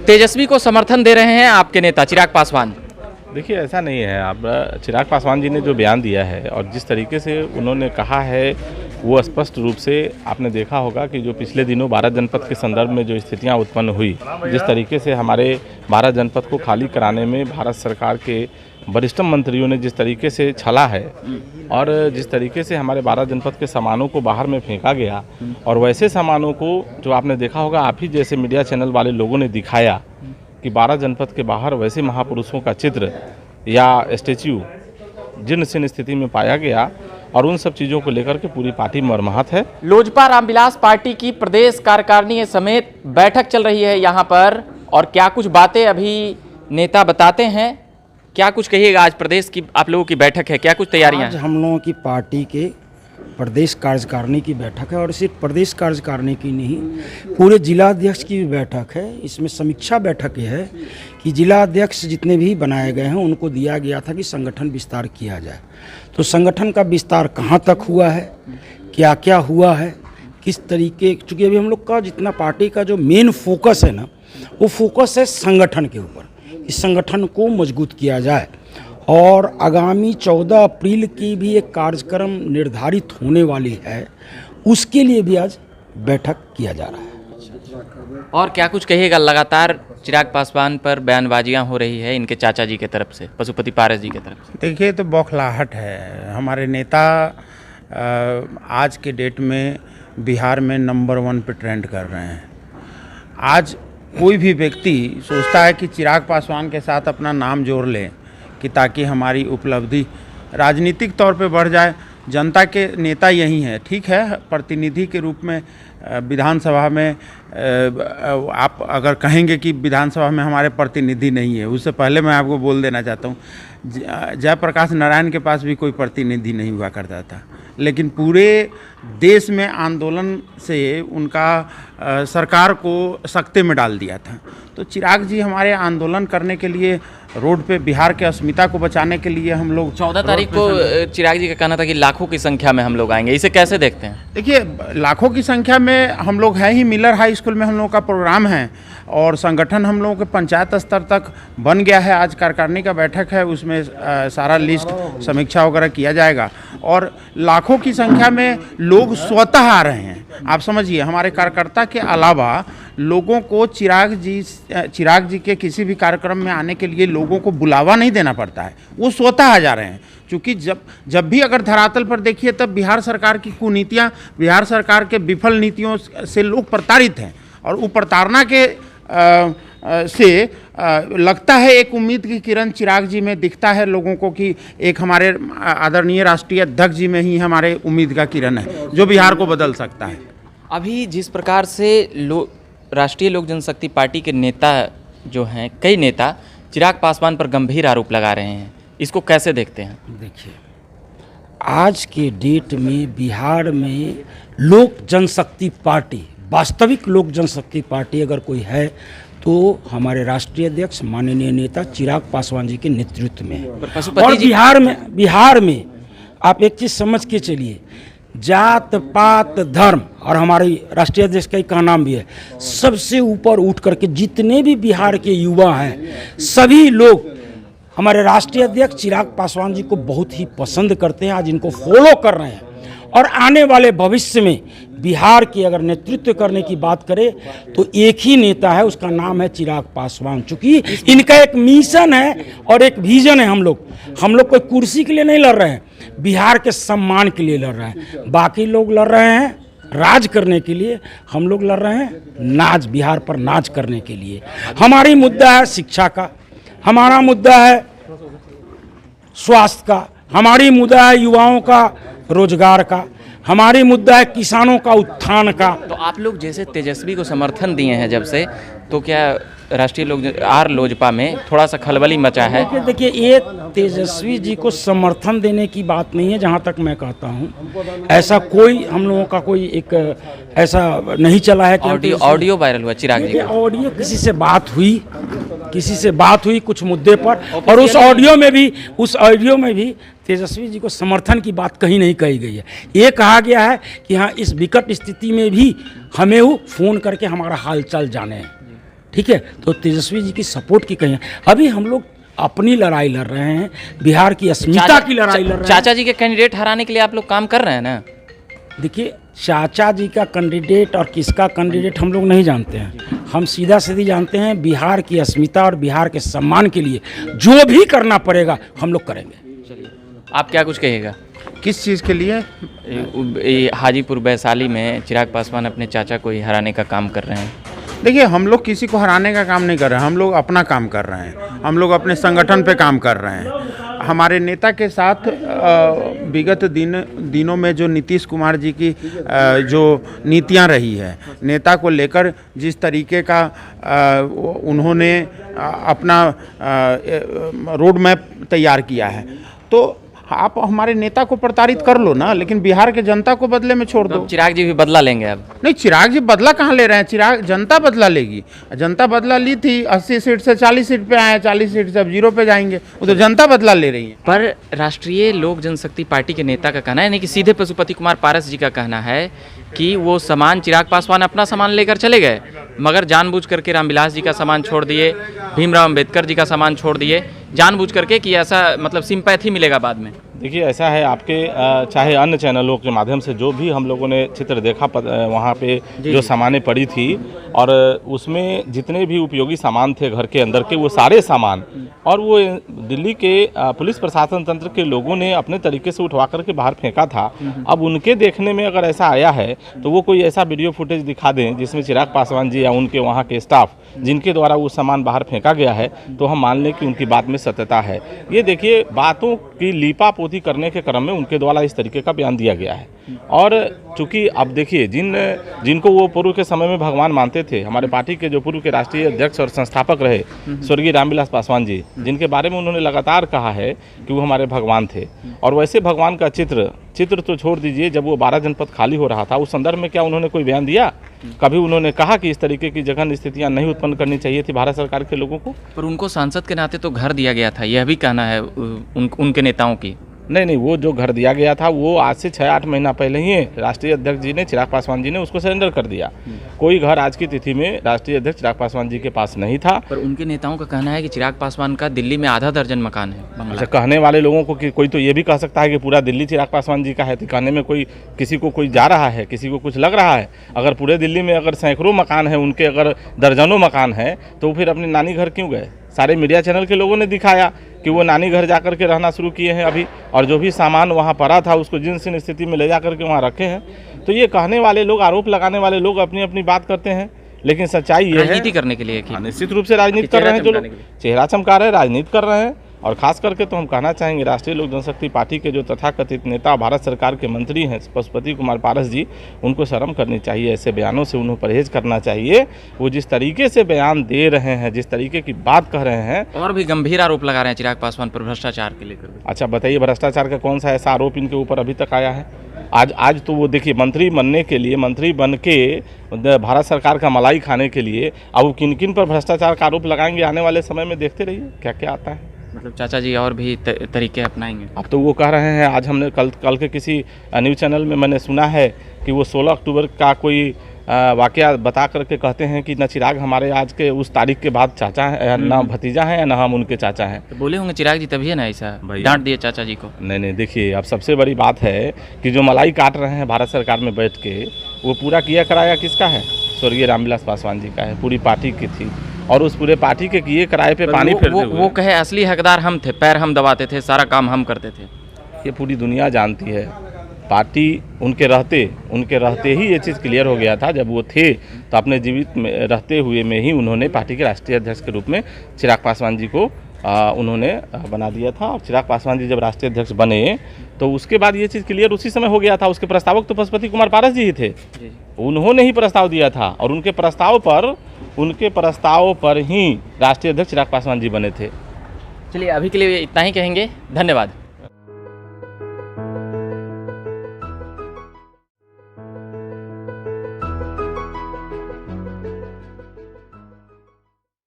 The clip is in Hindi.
तेजस्वी को समर्थन दे रहे हैं आपके नेता चिराग पासवान। देखिए, ऐसा नहीं है। आप चिराग पासवान जी ने जो बयान दिया है और जिस तरीके से उन्होंने कहा है, वो स्पष्ट रूप से आपने देखा होगा कि जो पिछले दिनों 12 जनपद के संदर्भ में जो स्थितियां उत्पन्न हुई, जिस तरीके से हमारे 12 जनपद को खाली कराने में भारत सरकार के वरिष्ठ मंत्रियों ने जिस तरीके से छला है और जिस तरीके से हमारे 12 जनपद के सामानों को बाहर में फेंका गया, और वैसे सामानों को जो आपने देखा होगा, आप ही जैसे मीडिया चैनल वाले लोगों ने दिखाया कि 12 जनपद के बाहर वैसे महापुरुषों का चित्र या स्टैच्यू जीर्ण शीर्ण स्थिति में पाया गया, और उन सब चीज़ों को लेकर के पूरी पार्टी मर्माहत है। लोजपा रामविलास पार्टी की प्रदेश कार्यकारिणी समेत बैठक चल रही है यहाँ पर, और क्या कुछ बातें अभी नेता बताते हैं, क्या कुछ कहिएगा। आज प्रदेश की आप लोगों की बैठक है, क्या कुछ तैयारियां आज हैं? हम लोगों की पार्टी के प्रदेश कार्यकारिणी की बैठक है, और सिर्फ प्रदेश कार्यकारिणी की नहीं, पूरे जिलाध्यक्ष की भी बैठक है। इसमें समीक्षा बैठक ये है कि जिलाध्यक्ष जितने भी बनाए गए हैं उनको दिया गया था कि संगठन विस्तार किया जाए। तो संगठन का विस्तार कहाँ तक हुआ है, क्या क्या हुआ है, किस तरीके, चूँकि अभी हम लोग का जितना पार्टी का जो मेन फोकस है ना, वो फोकस है संगठन के ऊपर। इस संगठन को मजबूत किया जाए, और आगामी 14 अप्रैल की भी एक कार्यक्रम निर्धारित होने वाली है, उसके लिए भी आज बैठक किया जा रहा है। और क्या कुछ कहिएगा। लगातार चिराग पासवान पर बयानबाजियां हो रही है इनके चाचा जी के तरफ से, पशुपति पारस जी के तरफ से। देखिए, तो बौखलाहट है। हमारे नेता आज के डेट में बिहार में नंबर 1 पे ट्रेंड कर रहे हैं। आज कोई भी व्यक्ति सोचता है कि चिराग पासवान के साथ अपना नाम जोड़ ले, कि ताकि हमारी उपलब्धि राजनीतिक तौर पे बढ़ जाए। जनता के नेता यही हैं, ठीक है। प्रतिनिधि के रूप में विधानसभा में आप अगर कहेंगे कि विधानसभा में हमारे प्रतिनिधि नहीं है, उससे पहले मैं आपको बोल देना चाहता हूँ, जयप्रकाश नारायण के पास भी कोई प्रतिनिधि नहीं हुआ करता था, लेकिन पूरे देश में आंदोलन से उनका सरकार को सकते में डाल दिया था। तो चिराग जी हमारे आंदोलन करने के लिए रोड पे, बिहार के अस्मिता को बचाने के लिए हम लोग 14 तारीख को चिराग जी का कहना था कि लाखों की संख्या में हम लोग आएंगे, इसे कैसे देखते हैं? देखिए, लाखों की संख्या में हम लोग हैं ही। मिलर हाई स्कूल में हम लोगों का प्रोग्राम है, और संगठन हम लोगों के पंचायत स्तर तक बन गया है। आज कार्यकारिणी का बैठक है, उसमें सारा लिस्ट समीक्षा वगैरह किया जाएगा, और लाखों की संख्या में लोग स्वतः आ रहे हैं। आप समझिए, हमारे कार्यकर्ता के अलावा लोगों को चिराग जी के किसी भी कार्यक्रम में आने के लिए लोगों को बुलावा नहीं देना पड़ता है, वो स्वतः आ जा रहे हैं। क्योंकि जब भी अगर धरातल पर देखिए, तब बिहार सरकार की कुनीतियाँ, बिहार सरकार के विफल नीतियों से लोग प्रताड़ित हैं, और वो प्रताड़ना के लगता है एक उम्मीद की किरण चिराग जी में दिखता है लोगों को, कि एक हमारे आदरणीय राष्ट्रीय अध्यक्ष जी में ही हमारे उम्मीद का किरण है, जो बिहार को बदल सकता है। अभी जिस प्रकार से राष्ट्रीय लोक जनशक्ति पार्टी के नेता जो हैं, कई नेता चिराग पासवान पर गंभीर आरोप लगा रहे हैं, इसको कैसे देखते हैं? देखिए, आज के डेट में बिहार में लोक जनशक्ति पार्टी, वास्तविक लोक जनशक्ति पार्टी अगर कोई है तो हमारे राष्ट्रीय अध्यक्ष माननीय नेता चिराग पासवान जी के नेतृत्व में है। और बिहार में आप एक चीज़ समझ के चलिए, जात पात धर्म, और हमारे राष्ट्रीय अध्यक्ष का एक नाम भी है, सबसे ऊपर उठ करके जितने भी बिहार के युवा हैं, सभी लोग हमारे राष्ट्रीय अध्यक्ष चिराग पासवान जी को बहुत ही पसंद करते हैं। आज इनको फॉलो कर रहे हैं, और आने वाले भविष्य में बिहार की अगर नेतृत्व करने की बात करें तो एक ही नेता है, उसका नाम है चिराग पासवान। चूँकि इनका एक मिशन है और एक विजन है। हम लोग कोई कुर्सी के लिए नहीं लड़ रहे हैं, बिहार के सम्मान के लिए लड़ रहे हैं। बाकी लोग लड़ रहे हैं राज करने के लिए, हम लोग लड़ रहे हैं नाज, बिहार पर नाज करने के लिए। हमारी मुद्दा है शिक्षा का, हमारा मुद्दा है स्वास्थ्य का, हमारी मुद्दा है युवाओं का रोजगार का, हमारी मुद्दा है किसानों का उत्थान का। तो आप लोग जैसे तेजस्वी को समर्थन दिए हैं जब से, तो क्या राष्ट्रीय लोजपा में थोड़ा सा खलबली मचा है? देखिए, ये तेजस्वी जी को समर्थन देने की बात नहीं है। जहाँ तक मैं कहता हूँ, ऐसा कोई हम लोगों का कोई एक ऐसा नहीं चला है कि ऑडियो वायरल हुआ चिराग जी का। ऑडियो किसी से बात हुई कुछ मुद्दे पर, और उस ऑडियो में भी तेजस्वी जी को समर्थन की बात कहीं नहीं कही गई है। ये कहा गया है कि हाँ, इस विकट स्थिति में भी हमें वो फ़ोन करके हमारा हालचाल जाने। ठीक है, तो तेजस्वी जी की सपोर्ट की कहीं अभी हम लोग अपनी लड़ाई लड़ रहे हैं, बिहार की अस्मिता की लड़ाई लड़ रहे हैं। चाचा जी के कैंडिडेट हराने के लिए आप लोग काम कर रहे हैं ना? देखिए, चाचा जी का कैंडिडेट और किसका कैंडिडेट हम लोग नहीं जानते हैं। हम सीधा सीधी जानते हैं बिहार की अस्मिता और बिहार के सम्मान के लिए जो भी करना पड़ेगा हम लोग करेंगे। चलिए, आप क्या कुछ कहिएगा? किस चीज़ के लिए? हाजीपुर वैशाली में चिराग पासवान अपने चाचा को ही हराने का काम कर रहे हैं। देखिए, हम लोग किसी को हराने का काम नहीं कर रहे हैं, हम लोग अपना काम कर रहे हैं, हम लोग अपने संगठन पे काम कर रहे हैं। हमारे नेता के साथ विगत दिनों में जो नीतीश कुमार जी की जो नीतियां रही है, नेता को लेकर जिस तरीके का उन्होंने अपना रोड मैप तैयार किया है, तो आप हमारे नेता को प्रताड़ित कर लो ना, लेकिन बिहार के जनता को बदले में छोड़ दो। चिराग जी भी बदला लेंगे अब? नहीं, चिराग जी बदला कहाँ ले रहे हैं? चिराग जनता बदला लेगी। जनता बदला ली थी, 80 सीट से 40 सीट पे आए, 40 सीट से अब 0 पे जाएंगे, वो तो जनता बदला ले रही है। पर राष्ट्रीय लोक जनशक्ति पार्टी के नेता का कहना है, यानी कि सीधे पशुपति कुमार पारस जी का कहना है कि वो सामान चिराग पासवान अपना सामान लेकर चले गए, मगर जानबूझ करके रामविलास जी का सामान छोड़ दिए, भीमराव अंबेडकर जी का सामान छोड़ दिए, जानबूझ करके कि ऐसा मतलब सिंपैथी मिलेगा बाद में। देखिए, ऐसा है, आपके चाहे अन्य चैनलों के माध्यम से जो भी हम लोगों ने चित्र देखा वहाँ पे जो सामानें पड़ी थी, और उसमें जितने भी उपयोगी सामान थे घर के अंदर के, वो सारे सामान और वो दिल्ली के पुलिस प्रशासन तंत्र के लोगों ने अपने तरीके से उठवा करके बाहर फेंका था। अब उनके देखने में अगर ऐसा आया है तो वो कोई ऐसा वीडियो फुटेज दिखा दें जिसमें चिराग पासवान जी या उनके वहाँ के स्टाफ जिनके द्वारा वो सामान बाहर फेंका गया है, तो हम मान लें कि उनकी बात में सत्यता है। ये देखिए, बातों की लीपापोती करने के क्रम में उनके द्वारा इस तरीके का बयान दिया गया है। और चूंकि अब देखिए, जिनको वो पूर्व के समय में भगवान मानते थे, हमारे पार्टी के जो पूर्व के राष्ट्रीय अध्यक्ष और संस्थापक रहे स्वर्गीय रामविलास पासवान जी, जिनके बारे में उन्होंने लगातार कहा है कि वो हमारे भगवान थे, और वैसे भगवान का चित्र तो छोड़ दीजिए, जब वो 12 जनपद खाली हो रहा था उस संदर्भ में क्या उन्होंने कोई बयान दिया? कभी उन्होंने कहा कि इस तरीके की जघन्य स्थितियां नहीं उत्पन्न करनी चाहिए थी भारत सरकार के लोगों को? पर उनको सांसद के नाते तो घर दिया गया था, यह भी कहना है उनके नेताओं की। नहीं, वो जो घर दिया गया था वो आज से 6-8 महीना पहले ही राष्ट्रीय अध्यक्ष जी ने, चिराग पासवान जी ने उसको सरेंडर कर दिया। कोई घर आज की तिथि में राष्ट्रीय अध्यक्ष चिराग पासवान जी के पास नहीं था। पर उनके नेताओं का कहना है कि चिराग पासवान का दिल्ली में आधा दर्जन मकान है, बंगला। अच्छा, कहने वाले लोगों को कि कोई तो ये भी कह सकता है कि पूरा दिल्ली चिराग पासवान जी का है, तो कहने में कोई किसी को कोई जा रहा है, किसी को कुछ लग रहा है? अगर पूरे दिल्ली में अगर सैकड़ों मकान है उनके, अगर दर्जनों मकान है, तो फिर अपने नानी घर क्यों गए? सारे मीडिया चैनल के लोगों ने दिखाया कि वो नानी घर जाकर के रहना शुरू किए हैं अभी, और जो भी सामान वहाँ पड़ा था उसको जिस स्थिति में ले जाकर के वहाँ रखे हैं। तो ये कहने वाले लोग, आरोप लगाने वाले लोग अपनी अपनी बात करते हैं, लेकिन सच्चाई ये है, राजनीति करने के लिए निश्चित रूप से राजनीति कर रहे हैं, जो लोग चेहरा चमका रहे हैं, राजनीति कर रहे हैं। और खास करके तो हम कहना चाहेंगे, राष्ट्रीय लोक जनशक्ति पार्टी के जो तथाकथित नेता भारत सरकार के मंत्री हैं पशुपति कुमार पारस जी, उनको शर्म करनी चाहिए, ऐसे बयानों से उन्हें परहेज करना चाहिए। वो जिस तरीके से बयान दे रहे हैं, जिस तरीके की बात कह रहे हैं, और भी गंभीर आरोप लगा रहे हैं चिराग पासवान पर भ्रष्टाचार के लेकर। अच्छा बताइए, भ्रष्टाचार का कौन सा ऐसा आरोप इनके ऊपर अभी तक आया है? आज तो वो देखिए, मंत्री बनने के लिए, मंत्री बन के भारत सरकार का मलाई खाने के लिए अब वो किन किन पर भ्रष्टाचार का आरोप लगाएंगे, आने वाले समय में देखते रहिए क्या क्या आता है। मतलब चाचा जी और भी तरीके अपनाएंगे? अब तो वो कह रहे हैं, आज हमने कल के किसी न्यूज़ चैनल में मैंने सुना है कि वो 16 अक्टूबर का कोई वाकया बता करके कहते हैं कि न चिराग हमारे आज के उस तारीख के बाद चाचा है, ना भतीजा है, ना हम उनके चाचा हैं। तो बोले होंगे चिराग जी तभी है ना ऐसा डांट दिए चाचा जी को? नहीं, देखिए, अब सबसे बड़ी बात है कि जो मलाई काट रहे हैं भारत सरकार में बैठ के, वो पूरा किया कराया किसका है? स्वर्गीय रामविलास पासवान जी का है, पूरी पार्टी की थी, और उस पूरे पार्टी के किए कराए पे पानी फेरते हुए वो कहे असली हकदार हम थे, पैर हम दबाते थे, सारा काम हम करते थे। ये पूरी दुनिया जानती है। पार्टी उनके रहते ही ये चीज़ क्लियर हो गया था। जब वो थे तो अपने जीवित में रहते हुए में ही उन्होंने पार्टी के राष्ट्रीय अध्यक्ष के रूप में चिराग पासवान जी को उन्होंने बना दिया था। और चिराग पासवान जी जब राष्ट्रीय अध्यक्ष बने तो उसके बाद ये चीज़ क्लियर उसी समय हो गया था। उसके प्रस्तावक तो पशुपति कुमार पारस जी ही थे, उन्होंने ही प्रस्ताव दिया था, और उनके प्रस्ताव पर ही राष्ट्रीय अध्यक्ष चिराग पासवान जी बने थे। चलिए, अभी के लिए इतना ही कहेंगे, धन्यवाद।